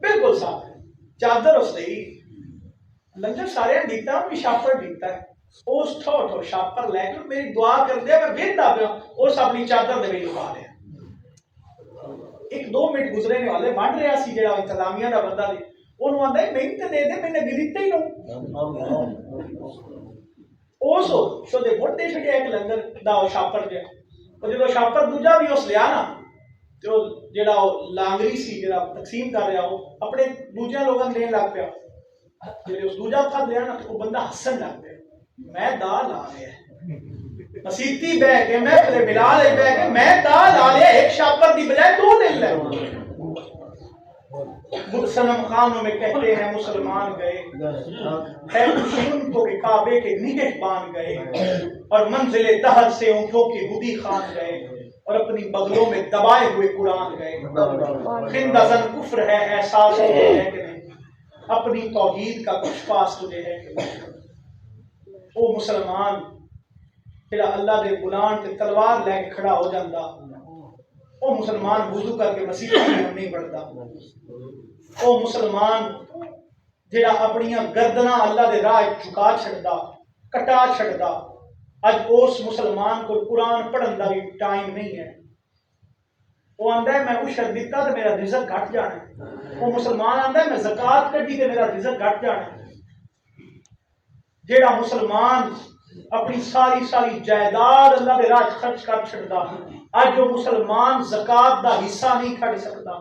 بالکل سامنے, چادر اس دی لنگر سارے دیتا بھی شاپر دیتا ہے. اس ٹھو شاپر لے کے میری دعا کر دیا, میں ویندہ پیا اس اپنی چادر دے لگا لیا. 1-2 منٹ گزرے نے والے بن رہا سی جڑا انتظامیہ دا بندہ سی, انہوں آندا میں تے دے دے, میں نے گریتے ہی نو اوسو شو دے موٹے چھڑیا ایک لنگر دا شاپر جے. او جدوں شاپر دوجا بھی اس لیا نا تے او جڑا لانگری سی جڑا تقسیم کر رہا او اپنے دوجے لوگاں دین لگ پیا. جڑے اس دوجا پھڑ لیا نا او بندہ ہسن لگ پیا, میں دا لا لیا مسیتی بہ کے میں پھر بلال بہ کے میں دا لا لیا, ایک شاپر دی بجائے 2 لے لے. صنم خانوں میں کہتے ہیں مسلمان گئے, ہے دشمن کو کہ کعبے کے نگہبان گئے, اور منزل دہر سے اونٹوں کی ہدی خان گئے, اور اپنی بغلوں میں دبائے ہوئے قرآن گئے. خندزن کفر ہے احساس تجھے ہے کہ نہیں, اپنی توحید کا کچھ پاس تجھے ہے کہ نہیں. او مسلمان جڑا اللہ دے بلان تے تلوار لے کے کھڑا ہو جاندا, او مسلمان وضو کر کے مسیح میں نہیں بڑھتا. او مسلمان جڑا اپنی گردناں اللہ دے راہ جھکا چھڑدا, کٹا چھڑدا. اج اس مسلمان کو قرآن پڑھن دا بھی ٹائم نہیں ہے. وہ آندا ہے میں عشر دیتا تے میرا رزق گھٹ جانا ہے. وہ مسلمان آندا ہے میں زکات کڈی تے میرا رزق گھٹ جانا ہے. جڑا مسلمان اپنی ساری جائیداد اللہ دے راہ خرچ کر چھڑدا, اج جو مسلمان زکات دا حصہ نہیں کھڑ سکتا.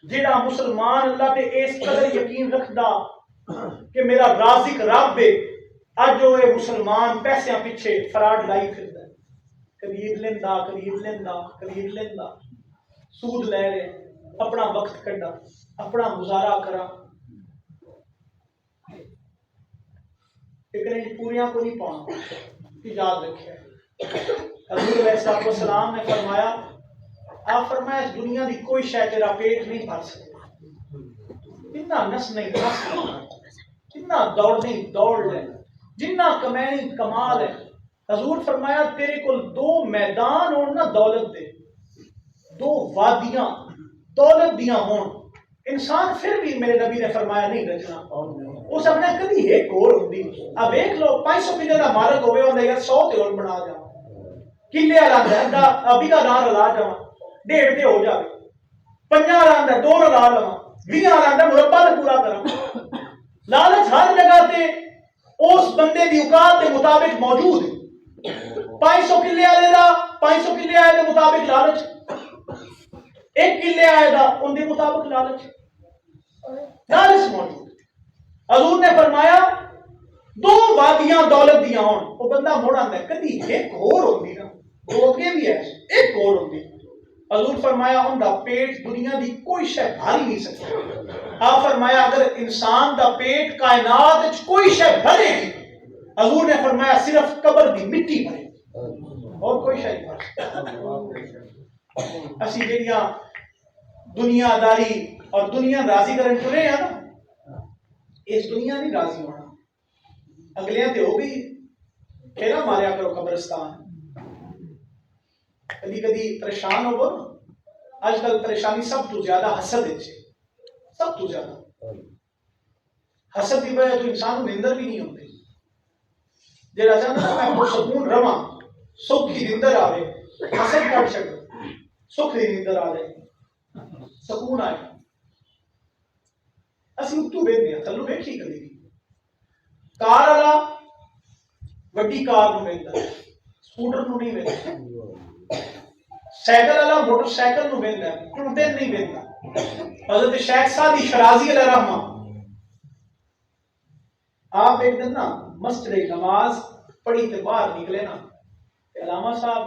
جڑا مسلمان اللہ تے اس قدر یقین رکھدا کہ میرا رازق رب ہے، اج وہ مسلمان پیسے پیچھے فراڈ لائی پھردا ہے، خرید لینا سود لے رہے، اپنا وقت کڈا، اپنا گزارا کرا، لیکن پوریاں کو نہیں پانا، یاد رکھے حضور علیہ السلام نے فرمایا، آپ فرمایا اس دنیا دی کوئی شے تیرا پیٹ نہیں بھر سکتی، جتنا نس نہیں نس جتنا دوڑ نہیں دوڑ لے، جتنا کمائنی کما لے۔ حضور فرمایا تیرے کو دو میدان ہون نا دولت دے، دو وادیاں دولت دیاں ہون، انسان پھر بھی میرے نبی نے فرمایا نہیں رچنا، اس اپنے کبھی ایک اور ہوندی۔ اب دیکھ لو 500 کلے کا مالک ہوئے ہوندے یا 100 تے اور بنا جا کلے والا ہے ابھی کا نام رلا جا 1.5 تے ہو جائے، 50 والا 2 رلا لوا، 20 والا مربع تے پورا کرا۔ لالچ ہر جگہ تے اس بندے دی اوقات کے مطابق موجود ہے، 500 کلے والے دا 500 کلے والے دے مطابق لالچ، 1 کلے والے دا ان دے مطابق لالچ موجود۔ حضور نے فرمایا دو وادیاں دولت دیاں ہون، وہ بندہ مڑ آندا ہے کدی ایک اور ہوندی نا، دو اگے بھی ہے ایک اور ہوندی۔ حضور فرمایا ان دا پیٹ دنیا دی کوئی شے بھر ہی نہیں سکتی۔ آپ فرمایا اگر انسان دا پیٹ کائنات وچ کوئی شے بھرے گی، حضور نے فرمایا صرف قبر دی مٹی بھرے اور کوئی شے نہیں بھر سکتی۔ اسی جڑیاں دنیا داری اور دنیا راضی کرن چلے ہیں نا، اس دنیا نہیں راضی ہونا، اگلے تے ہو گئی پھیرا ماریا کرو قبرستان۔ کدی کدی پریشان ہو نا، آج کل پریشانی سب تو زیادہ حسد ہے، سب تو زیادہ حسد کی وجہ تو انسان کو نیندر بھی نہیں ہوتی، جڑا چاہتا میں پرسکون رواں، سکھ کی نیندر آوے، حسد کٹ چھڈو، سکھ کی نیندر آ جائے، سکون آئے۔ اسی اتو ویندے ہیں، تھلو ویکھی کدی کار والا وڈی کار نو ویندا، سکوٹر نو نہیں ویندا، سائیکل والا موٹر سائیکل نو ویندا، ٹوٹے نہیں ویندا۔ حضرت شیخ سعدی شرازی علیہ رحمہ آپ ایک دن نا مسجد نماز پڑھی تے باہر نکلے نا، علامہ صاحب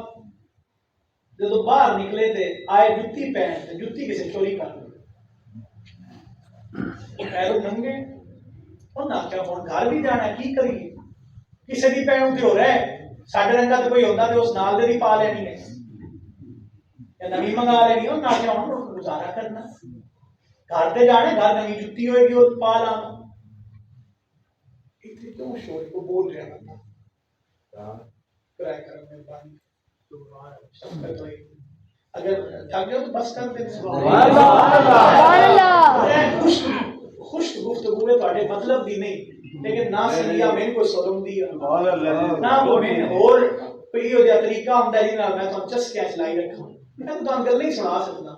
جدو باہر نکلے تے آئے جتی پہن تے جتی کسی چوری کر لی، پیروں ننگے، انہاں کیا ہن گھر بھی جانا کی کریے، کسی دی پہنوں تے ہو رہا ہے، ساڈے رنگا تے کوئی ہوندا تے اس نال دے دی پا لینی ہے یا نوی منگا لینی، انہاں کیا ہن گزارا کرنا، گھر تے جانے گھر نوی جتی ہوئے گی وہ پا لانا۔ کیوں شور کو بول رہا بندہ کرائے کر مہربانی اگر تھک گئے تو بس کر دیں۔ خشک گفتگو ہے تھوڑے مطلب دی نہیں، لیکن نہ سنیا میں کوئی سلم دیا نہ وہ میں اور کوئی ہو جا طریقہ آمدہ جی نال میں تو چسکیاں چلائی رکھا، میں تو گل نہیں سنا سکتا۔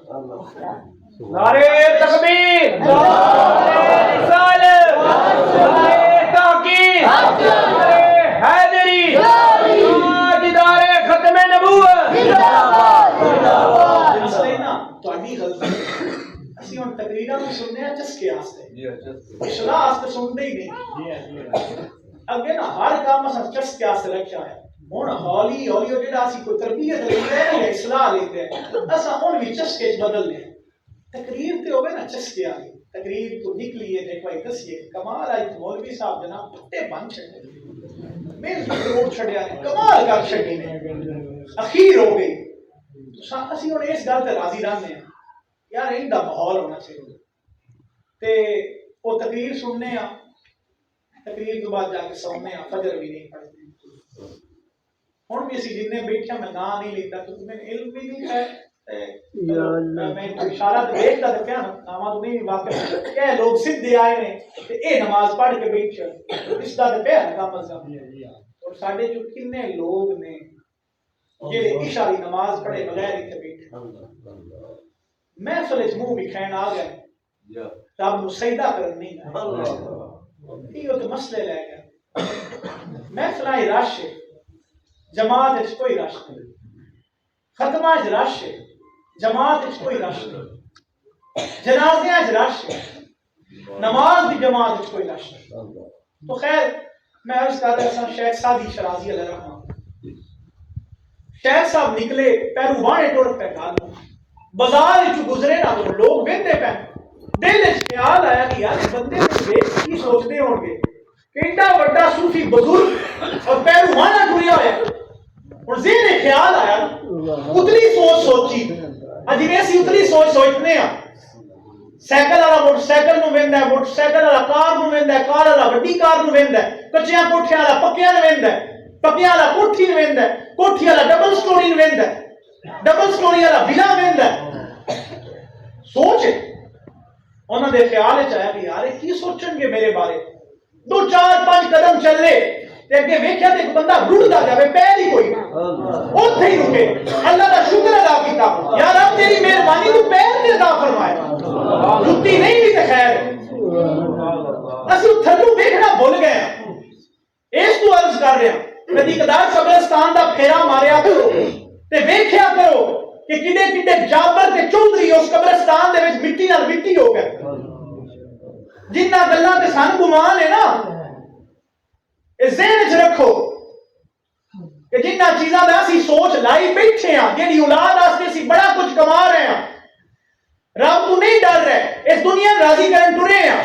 نعرے تکبیر، نعرے رسالت، نعرے تحقیق، نعرے حیدری، تاجدار ختم نبوت۔ مسئلے نا تہاڈی غلطی، اسی ہن تقریراں بھی سننے ہیں چسکے واسطے، اصلاح واسطے سنتے ہی نہیں۔ اگے نا ہر کام اساں چسکے واسطے رکھیا ہے، ہن ہولی ہولی جڑا اسی کوئی تربیت لیندے ہیں یا اصلاح لیندے ہیں، اساں ہن بھی چسکے چ بدل لے۔ تقریر تے ہوے نا چسکے والی تقریر تو نکلی ہے، دیکھو ایک دسیے کمال آئی مولوی صاحب جناب تے بن چھڑے میں روڈ چھڑیا نے کمال کر چھڑی نے اخیر ہو گئی۔ اسی ہن اس گل تے راضی رہنے ہیں یار ان دا ماحول ہونا چاہیے تے وہ تقریر سننے ہاں، تقریر تو بعد جا کے سونے ہاں، فجر بھی نہیں پڑھتے۔ ہن بھی اسی جن بیٹھے میں نام نہیں لیتا تو تمہیں علم بھی نہیں ہے، میں اشارہ دیکھتا تو کیا نامہ تو نہیں واقع کیا لوگ سیدھے آئے نے تے اے نماز پڑھ کے بیٹھے اس دا تے پیا کام مزہ اور ساڈے جو کنے لوگ نے جڑے عشاء دی نماز پڑھے بغیر ایتھے بیٹھے محفل وچ منہ وکھائن آ گئے، رب نو سجدہ کرن نہیں آئے، یہ تو مسئلے لے گئے۔ محفلاں رش ہے، جماعت وچ کوئی رش نہیں، ختمہ وچ رش ہے، جماعت وچ کوئی رش نہیں۔ جنازے رش نماز کی جماعت کوئی رش نہیں. تو خیر میں عرض کر رہا تھا شیخ سعدی شرازی علیہ الرحمہ شیخ صاحب نکلے پیرو بانے ٹوڑ پہ گال بازار گزرے نہ تو لوگ وہدے پہ دل خیال آیا کہ یار بندے دیکھ کی سوچتے ہوں گے ایڈا بڑا صوفی بزرگ اور پیرو بانا ٹریا ہوا اور ذہن خیال آیا اتنی سوچ سوچی اجی اسی اتنی سوچ سوچنے ہیں سائیکل والا موٹر سائیکل نو ویندا ہے موٹر سائیکل والا کار نو ویندا ہے کار والا وڈی کار نو ویندا ہے کچیاں کوٹھیاں والا پکیاں نو ویندا ہے پکیاں والا کوٹھی نو ویندا ہے کوٹھی والا ڈبل سٹوری نو ویندا ہے ڈبل سٹوری والا ولا ویندا ہے سوچ انہاں دے خیال وچ آیا کہ یار کی سوچن گے میرے بارے 2-4-5 قدم چلے تے اگے ویکھیا تے ایک بندہ رڑدا جاوے پیر ہی کوئی اوتھے ہی رکے اللہ دا شکر ادا کیتا یا رب تیری مہربانی تو پیر تے عطا فرمایا جُتی نہیں بھی تے خیر اسی تھلو ویکھنا بھول گئے اس تو عرض کر رہے ہیں کدی کدار قبرستان دا پھیرا ماریا کرو تے ویکھیا کرو کہ کڈے کڈے جابر تے چودھری اس قبرستان دے وچ مٹی نال مٹی ہو گئے جنہ گلاں تے سان گمان ہے نا اے ذہن وچ رکھو کہ جنہ چیزاں دا اسی سوچ لائی بیٹھے ہاں جہی اولاد واسطے اسی بڑا کچھ کما رہے ہیں رب تو نہیں ڈر رہے اس دنیا راضی کرن ٹرے ہیں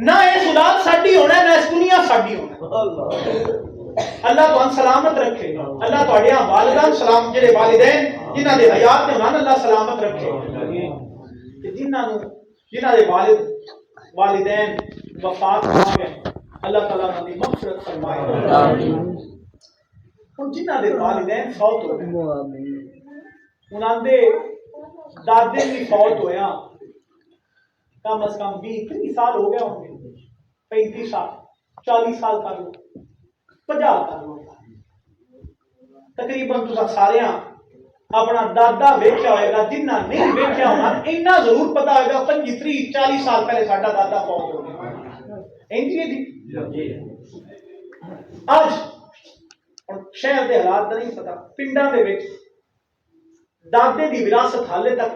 نہ اس اولاد ساڈی ہونا نہ اس دنیا ساڈی ہونا اللہ تو سلامت رکھے اللہ تواڈے والدین سلام جڑے والدین جنہاں دے حیات نے انہاں اللہ سلامت رکھے کہ جنہاں دے والدین وفات پا گئے اللہ تعالیٰ انہاں دی مغفرت فرمائے آمین. جنہاں دے والدین فوت ہو گئے انہاں دے دادے بھی فوت ہویا کم از کم 20-30 سال ہو گئے ہوں گے 35 سال 40 سال کر لو 50 کر لو تقریباً تساں سارے اپنا دادا ویکھیا ہوئے گا جنہ نہیں ویکھیا ہونا اتنا ضرور پتا ہوئے گا 25-30-40 سال پہلے ساڈا دادا فوت ہو گیا جی اج شہر دے حالات نہیں پتا پنڈاں دے وچ دادے دی وراثت حالے تک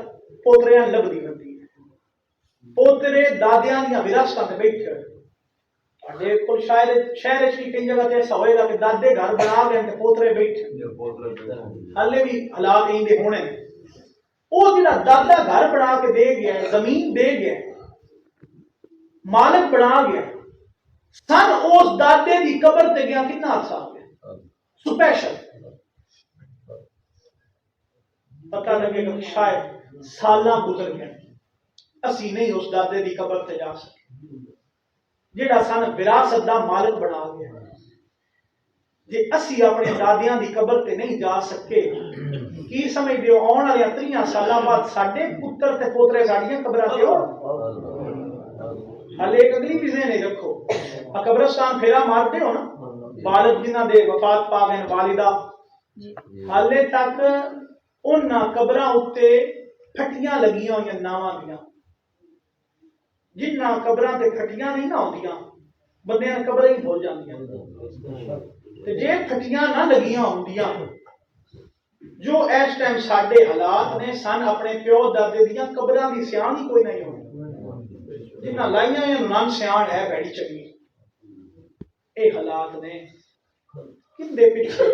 پوتریاں لبدی رہندی ہے پوترے دادیاں دی وراثتاں تے بیٹھے ہوئے اڈے کول شہر وچ بھی کئی جگہ تے ایسا ہوئے گا کہ دادے گھر بنا کے تے پوترے بیٹھے حالے بھی حالات این دے ہونے او جڑا دادا گھر بنا کے دے گیا زمین دے گیا مالک بنا گیا سن اس دادے دی قبر تے گیا کتنا عرصہ ہو گیا سپیشل پتہ لگے گا شاید سالاں گزر گئے اسی نہیں اس دادے دی قبر تے جا سکے جڑا سن وراثت دا مالک بنا گیا جے اسی اپنے دادیاں دی قبر تے نہیں جا سکے کی سمجھ دیو آن والے 30 سالاں بعد ساڈے پتر تے پوترے ساڈیاں قبراں تے ہو ہلے ایک اگلی بھی ذہن رکھو قبرستان پھیرا مارتے ہو نا والد جنہاں دے وفات پا گئے والدہ ہلے تک انہاں قبراں اُتے پھٹیاں لگیاں ہوئیاں ناواں دیاں جنہاں قبراں تے پھٹیاں نہیں نہ ہوندیاں بندیاں قبراں ہی بھول جاندیاں تے جے پھٹیاں نہ لگیاں ہوندیاں جو اس ٹائم ساڈے حالات نے سن اپنے پیو دادے دیاں قبراں دی سیان ہی کوئی نہیں ہونی جنہاں لائیاں ہوئیاں نام سیان ہے بڑی چنگی اے حالات نے کندے پیچھے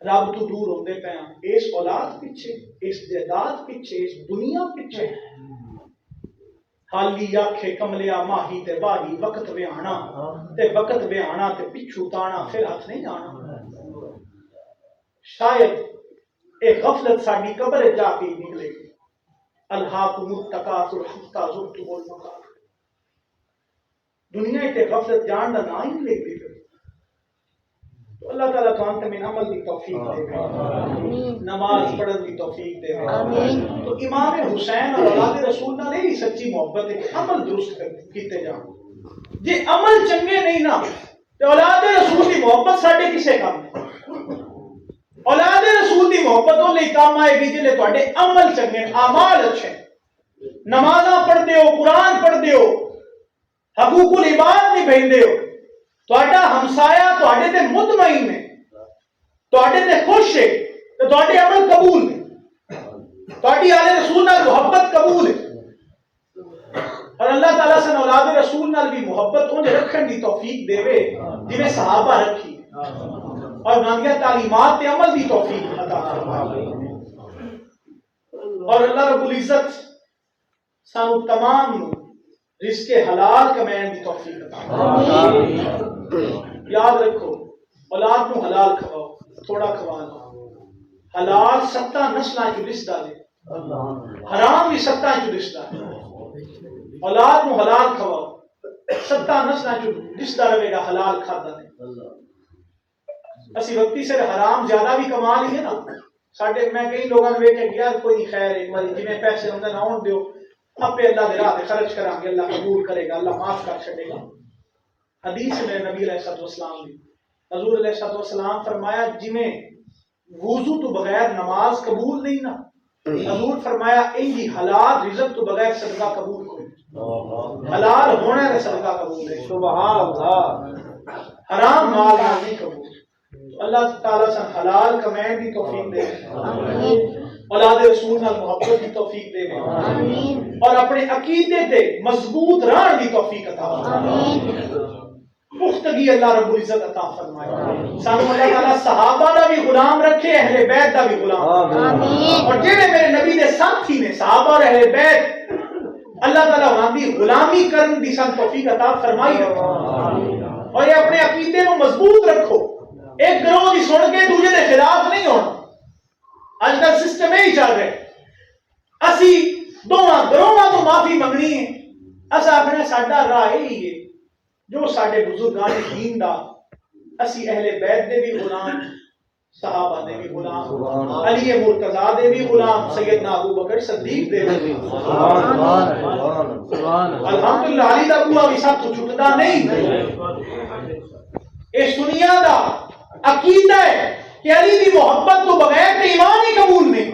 رب تو دور ہوندے پے ہیں اس اولاد پیچھے اس جائیداد پیچھے اس دنیا پیچھے حالی آکھے کملیا ماہی تے باہی وقت ویانا تے وقت ویانا تے پچھو تانا پھر ہاتھ نہیں آنا شاید اے غفلت ساڈی قبر جا کے نکلے گی الہاکم التکاثر حتی زرتم المقابر دنیا تے غفلت جان دا نام ہی لے گئی تو اللہ تعالیٰ تو انت میں عمل دی توفیق دے نماز پڑھن دی توفیق دے تو امام حسین اور اولاد رسول نہ نہیں سچی محبت ہے عمل درست کیتے جان جے عمل چنگے نہیں نا تو اولاد رسول دی محبت ساڈے کسے کام اولاد رسول دی محبت وہ لئی کام آئے گی جلے تواڈے عمل چنگے اعمال اچھے نمازاں پڑھ دیو قرآن پڑھ دیو حقوق العباد نہیں بھیندے ہو تواڈا ہمسایا تواڈے تے مطمئن ہے تواڈے تے خوش ہے تے تواڈے عمل قبول نے تہاڈی آل رسول نال محبت قبول ہے اور اللہ تعالیٰ سے اولاد رسول نال بھی محبت انج رکھن دی توفیق دے جویں صحابہ رکھی اور انہاں دی تعلیمات تے عمل دی توفیق عطا فرمائے اور اللہ رب العزت سانو تمام رزق حلال کمائن دی توفیق عطا فرمائے۔ یاد رکھو اولاد نو حلال کھواؤ، تھوڑا کھوانا، حلال 7 نسلاں چ رشتہ دے، حرام بھی 7 چ رشتہ دے۔ اولاد نو حلال کھواؤ، 7 نسلاں چ رشتہ رہے گا حلال کھادا نے۔ اسی وقتی سے حرام زیادہ بھی کما لیے نا، ساڈے میں کئی لوگوں نے ویکھے یار کوئی نہیں خیر ایک بار جویں پیسے ہوندے نہ ہون دیو، اپے اللہ دے راہ تے خرچ کران گے، اللہ قبول کرے گا، اللہ معاف کر چھڈے گا۔ حدیث میں نبی علیہ الصلوۃ والسلام نے حضور علیہ الصلوۃ والسلام فرمایا جویں وضو تو بغیر نماز قبول نہیں نا، حضور فرمایا انجی حلال رزق تو بغیر صدقہ قبول کوئی حلال ہونا ہے صدقہ قبول ہے۔ سبحان اللہ، حرام مال نہیں قبول۔ اللہ تعالیٰ سے حلال کمائن کی توفیق دے، اولاد رسول نال محبت کی توفیق دے اور اپنے عقیدے تے مضبوط رہن کی توفیق عطا فرمائے۔ پختگی اللہ رب العزت عطا فرمائے۔ سانو اللہ تعالیٰ صحابہ دا بھی غلام رکھے، اہل بیت دا بھی غلام، اور جڑے میرے نبی دے ساتھی نے صحابہ اور اہل بیت، اللہ تعالیٰ انہاں دی غلامی کرن دی سان توفیق عطا فرمائی رکھے اور یہ اپنے عقیدے کو مضبوط رکھو۔ ایک گروہ کی سن کے دوسرے کے خلاف نہیں ہونا۔ آج کل سسٹم یہی چل رہے، اسی دونوں گروہاں تو معافی منگنی ہے، اسا اپنے ساڈا راہ یہی ہے جو ساڈے بزرگان دین دا، اسی اہل بیت دے بھی غلام، صحابہ دے بھی غلام، علی مرتضیٰ دے بھی غلام، سیدنا ابو بکر صدیق دے بھی الحمدللہ، علی دا بوا بھی سب تو چھٹدا نہیں۔ اے سنیا دا عقیدہ ہے کہ علی دی محبت تو بغیر تے ایمان ہی قبول نہیں۔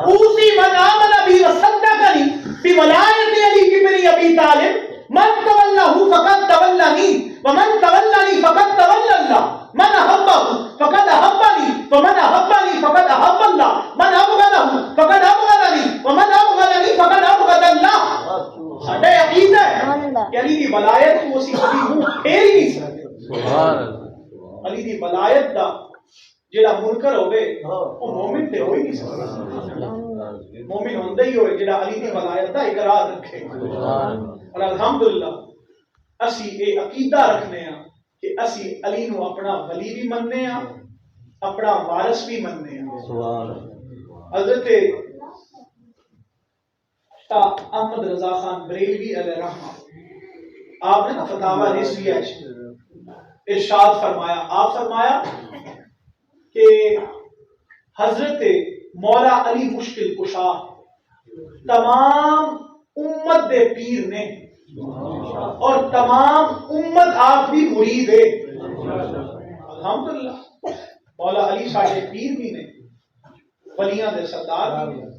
اوسی من آمن بی وصدقنی بولایت علی ابن ابی طالب من تولہ فقد تولنی ومن تولنی فقد تولی اللہ من احبہ فقد احبنی ومن احبنی فقد احب اللہ من ابغضہ فقد ابغضنی ومن ابغضنی فقد ابغض اللہ۔ ساڈا عقیدہ ہے کہ علی دی ولایت کو اسی کبھی منہ پھیر ہی نہیں سکتے۔ علی دی ولایت دا جڑا منکر ہوئے وہ مومن تے ہوئی نہیں سکتا۔ مومن ہوندہ ہی ہوئے جڑا علی دی ولایت دا اقرار رکھے۔ اور الحمدللہ اسی اے عقیدہ رکھنے ہیں کہ اسی علی نو اپنا ولی بھی مننے ہیں، اپنا وارث بھی مننے ہیں۔ حضرت شاہ احمد رضا خان بریلوی علیہ رحمہ، آپ نے فتاوی رضویہ ارشاد فرمایا، آپ فرمایا کہ حضرت مولا علی مشکل کشا تمام امت دے پیر نے اور تمام امت آپ بھی مرید ہے۔ الحمدللہ مولا علی ساڈے پیر بھی نے، ولیاں دے سردار بھی نے۔